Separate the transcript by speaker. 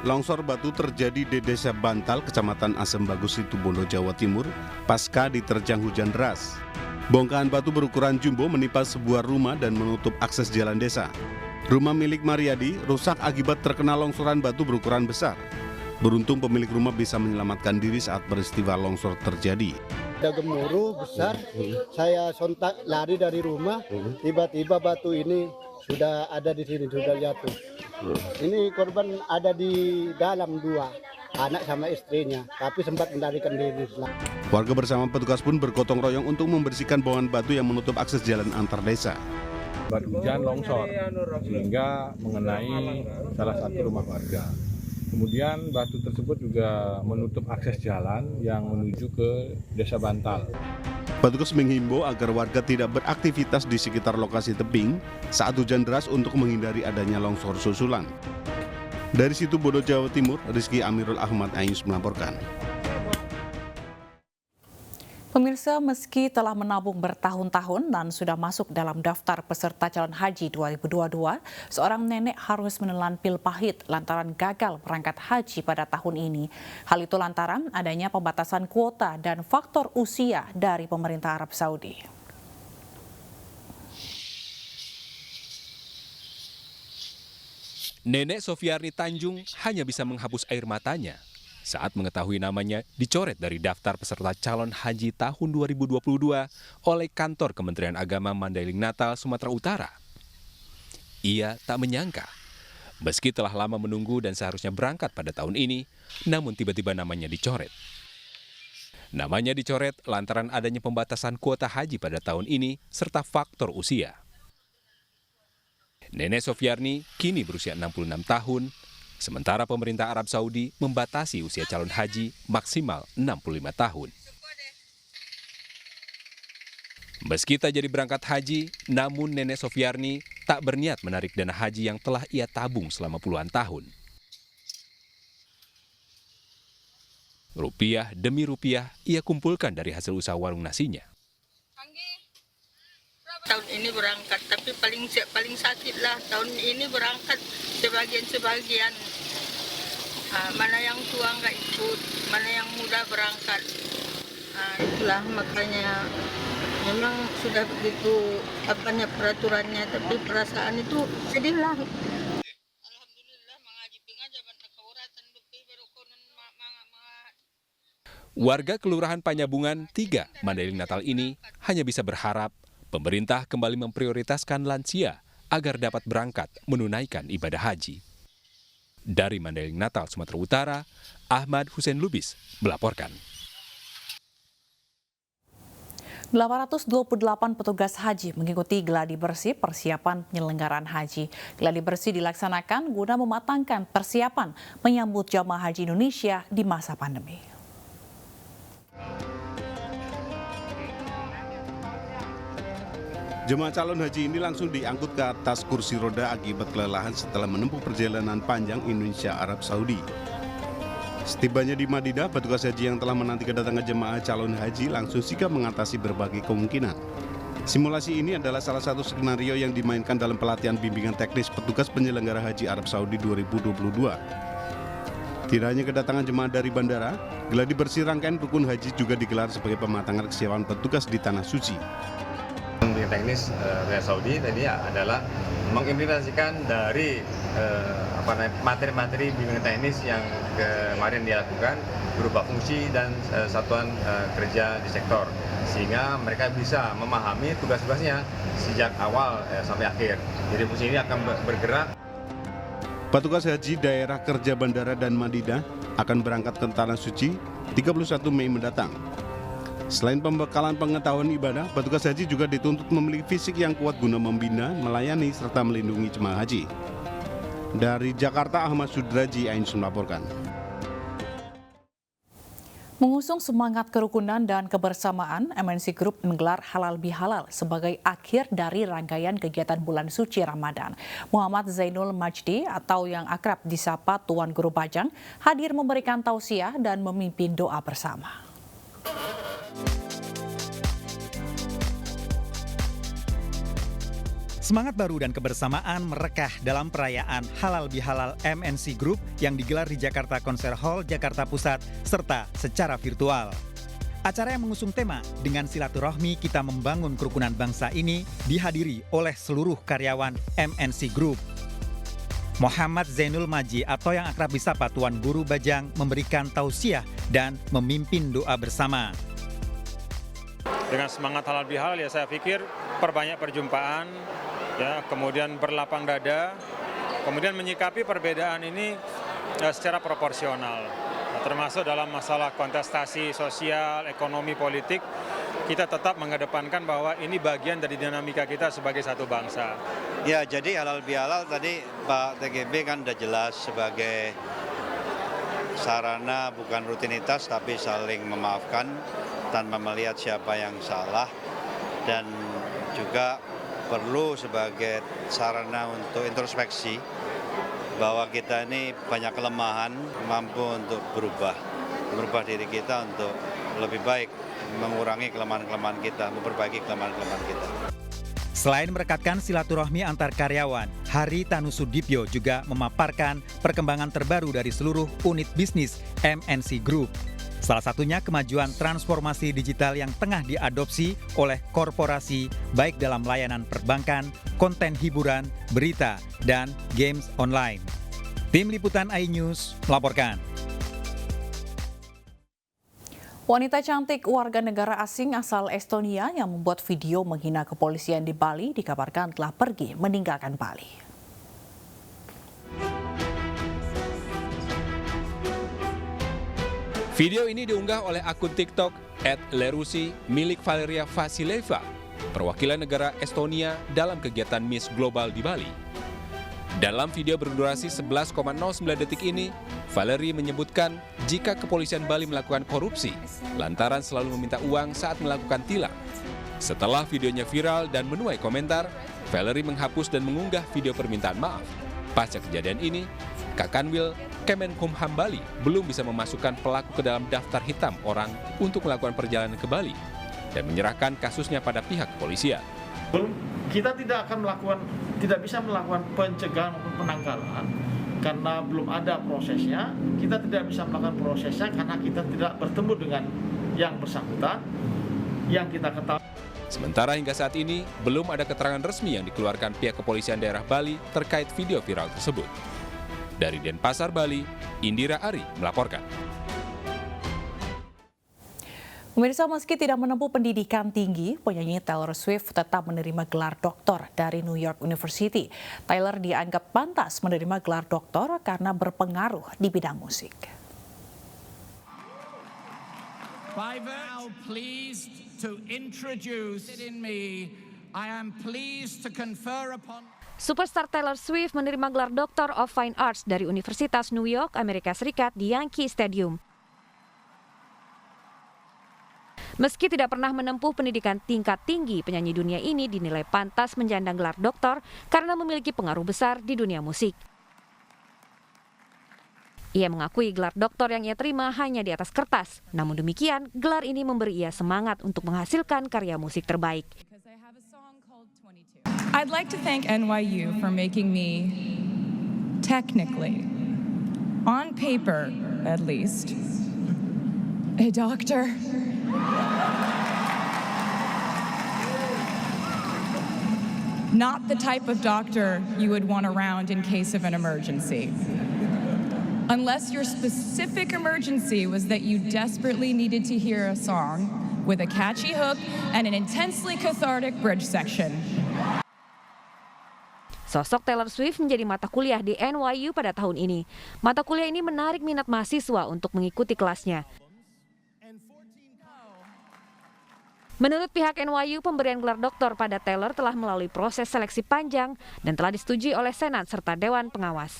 Speaker 1: Longsor batu terjadi di Desa Bantal, Kecamatan Asem Bagus, Situbondo, Jawa Timur, pasca diterjang hujan deras. Bongkahan batu berukuran jumbo menimpa sebuah rumah dan menutup akses jalan desa. Rumah milik Mariadi rusak akibat terkena longsoran batu berukuran besar. Beruntung pemilik rumah bisa menyelamatkan diri saat peristiwa longsor terjadi.
Speaker 2: Ada gemuruh besar, saya sontak lari dari rumah, tiba-tiba batu ini sudah ada di sini, sudah jatuh. Ini korban ada di dalam dua, anak sama istrinya, tapi sempat melarikan diri.
Speaker 1: Warga bersama petugas pun bergotong royong untuk membersihkan bongkahan batu yang menutup akses jalan antar desa.
Speaker 3: Hujan longsor sehingga mengenai salah satu rumah warga. Kemudian batu tersebut juga menutup akses jalan yang menuju ke Desa Bantal.
Speaker 1: Petugas menghimbau agar warga tidak beraktivitas di sekitar lokasi tebing saat hujan deras untuk menghindari adanya longsor susulan. Dari Situbondo, Jawa Timur, Rizky Amirul Ahmad Ayus melaporkan.
Speaker 4: Pemirsa, meski telah menabung bertahun-tahun dan sudah masuk dalam daftar peserta calon haji 2022, seorang nenek harus menelan pil pahit lantaran gagal berangkat haji pada tahun ini. Hal itu lantaran adanya pembatasan kuota dan faktor usia dari pemerintah Arab Saudi.
Speaker 5: Nenek Sofiarni Tanjung hanya bisa menghapus air matanya saat mengetahui namanya dicoret dari daftar peserta calon haji tahun 2022 oleh kantor Kementerian Agama Mandailing Natal, Sumatera Utara. Ia tak menyangka, meski telah lama menunggu dan seharusnya berangkat pada tahun ini, namun tiba-tiba namanya dicoret. Namanya dicoret lantaran adanya pembatasan kuota haji pada tahun ini serta faktor usia. Nenek Sofiarni kini berusia 66 tahun, sementara pemerintah Arab Saudi membatasi usia calon haji maksimal 65 tahun. Meski tak jadi berangkat haji, namun Nenek Sofiarni tak berniat menarik dana haji yang telah ia tabung selama puluhan tahun. Rupiah demi rupiah ia kumpulkan dari hasil usaha warung nasinya.
Speaker 6: Tahun ini berangkat, tapi paling sakit lah. Tahun ini berangkat sebagian. Mana yang tua nggak ikut, mana yang muda berangkat. Itulah makanya memang sudah begitu peraturannya, tapi perasaan itu sedih lah.
Speaker 5: Warga Kelurahan Panyabungan 3, Mandailing Natal ini hanya bisa berharap pemerintah kembali memprioritaskan lansia agar dapat berangkat menunaikan ibadah haji. Dari Mandailing Natal, Sumatera Utara, Ahmad Hussein Lubis melaporkan.
Speaker 4: 828 petugas haji mengikuti geladi bersih persiapan penyelenggaraan haji. Geladi bersih dilaksanakan guna mematangkan persiapan menyambut jamaah haji Indonesia di masa pandemi.
Speaker 1: Jemaah calon haji ini langsung diangkut ke atas kursi roda akibat kelelahan setelah menempuh perjalanan panjang Indonesia Arab Saudi. Setibanya di Madinah, petugas haji yang telah menanti kedatangan jemaah calon haji langsung sigap mengatasi berbagai kemungkinan. Simulasi ini adalah salah satu skenario yang dimainkan dalam pelatihan bimbingan teknis petugas penyelenggara haji Arab Saudi 2022. Tidak hanya kedatangan jemaah dari bandara, geladi bersih rangkaian rukun haji juga digelar sebagai pematangan kesiapan petugas di Tanah Suci.
Speaker 7: Bimbingan teknis Arab Saudi tadi adalah mengimplementasikan dari materi-materi bimbingan teknis yang kemarin dilakukan berupa fungsi dan satuan kerja di sektor, sehingga mereka bisa memahami tugas-tugasnya sejak awal sampai akhir. Jadi fungsi ini akan bergerak.
Speaker 1: Petugas haji daerah kerja bandara dan Madinah akan berangkat ke Tanah Suci 31 Mei mendatang. Selain pembekalan pengetahuan ibadah, petugas haji juga dituntut memiliki fisik yang kuat guna membina, melayani, serta melindungi jemaah haji. Dari Jakarta, Ahmad Sudraji, Ainus melaporkan.
Speaker 4: Mengusung semangat kerukunan dan kebersamaan, MNC Group menggelar Halal Bihalal sebagai akhir dari rangkaian kegiatan bulan suci Ramadan. Muhammad Zainul Majdi atau yang akrab disapa Tuan Guru Bajang hadir memberikan tausiah dan memimpin doa bersama.
Speaker 8: Semangat baru dan kebersamaan merekah dalam perayaan Halal Bihalal MNC Group yang digelar di Jakarta Concert Hall, Jakarta Pusat, serta secara virtual. Acara yang mengusung tema dengan silaturahmi kita membangun kerukunan bangsa ini dihadiri oleh seluruh karyawan MNC Group. Muhammad Zainul Maji atau yang akrab disapa Tuan Guru Bajang memberikan tausiah dan memimpin doa bersama.
Speaker 9: Dengan semangat halal bihalal ya saya pikir perbanyak perjumpaan, ya kemudian berlapang dada, kemudian menyikapi perbedaan ini secara proporsional. Termasuk dalam masalah kontestasi sosial, ekonomi, politik, kita tetap mengedepankan bahwa ini bagian dari dinamika kita sebagai satu bangsa.
Speaker 10: Ya, jadi halal bihalal tadi Pak TGB kan udah jelas sebagai sarana bukan rutinitas tapi saling memaafkan tanpa melihat siapa yang salah, dan juga perlu sebagai sarana untuk introspeksi bahwa kita ini banyak kelemahan, mampu untuk berubah diri kita untuk lebih baik, mengurangi kelemahan-kelemahan kita, memperbaiki kelemahan-kelemahan kita.
Speaker 8: Selain merekatkan silaturahmi antar karyawan, Hari Tanu Sudipyo juga memaparkan perkembangan terbaru dari seluruh unit bisnis MNC Group. Salah satunya kemajuan transformasi digital yang tengah diadopsi oleh korporasi baik dalam layanan perbankan, konten hiburan, berita, dan games online. Tim Liputan iNews melaporkan.
Speaker 4: Wanita cantik warga negara asing asal Estonia yang membuat video menghina kepolisian di Bali dikabarkan telah pergi meninggalkan Bali.
Speaker 5: Video ini diunggah oleh akun TikTok @lerusi milik Valeria Vasileva, perwakilan negara Estonia dalam kegiatan Miss Global di Bali. Dalam video berdurasi 11,09 detik ini, Valerie menyebutkan jika kepolisian Bali melakukan korupsi lantaran selalu meminta uang saat melakukan tilang. Setelah videonya viral dan menuai komentar, Valerie menghapus dan mengunggah video permintaan maaf. Pasca kejadian ini, Kakanwil Kemenkumham Bali belum bisa memasukkan pelaku ke dalam daftar hitam orang untuk melakukan perjalanan ke Bali dan menyerahkan kasusnya pada pihak kepolisian.
Speaker 11: Kita tidak bisa melakukan pencegahan maupun penangkalan karena belum ada prosesnya. Kita tidak bisa melakukan prosesnya karena kita tidak bertemu dengan yang bersangkutan, yang kita ketahui.
Speaker 5: Sementara hingga saat ini belum ada keterangan resmi yang dikeluarkan pihak kepolisian daerah Bali terkait video viral tersebut. Dari Denpasar, Bali, Indira Ari melaporkan.
Speaker 4: Pemirsa, meski tidak menempuh pendidikan tinggi, penyanyi Taylor Swift tetap menerima gelar doktor dari New York University. Taylor dianggap pantas menerima gelar doktor karena berpengaruh di bidang musik.
Speaker 12: Superstar Taylor Swift menerima gelar Doctor of Fine Arts dari Universitas New York, Amerika Serikat di Yankee Stadium. Meski tidak pernah menempuh pendidikan tingkat tinggi, penyanyi dunia ini dinilai pantas menyandang gelar doktor karena memiliki pengaruh besar di dunia musik. Ia mengakui gelar doktor yang ia terima hanya di atas kertas. Namun demikian, gelar ini memberi ia semangat untuk menghasilkan karya musik terbaik.
Speaker 13: I'd like to thank NYU for making me, technically, on paper at least, a doctor. Not the type of doctor you would want around in case of an emergency. Unless your specific emergency was that you desperately needed to hear a song with a catchy hook and an intensely cathartic bridge section.
Speaker 12: Sosok Taylor Swift menjadi mata kuliah di NYU pada tahun ini. Mata kuliah ini menarik minat mahasiswa untuk mengikuti kelasnya. Menurut pihak NYU, pemberian gelar doktor pada Taylor telah melalui proses seleksi panjang dan telah disetujui oleh Senat serta Dewan Pengawas.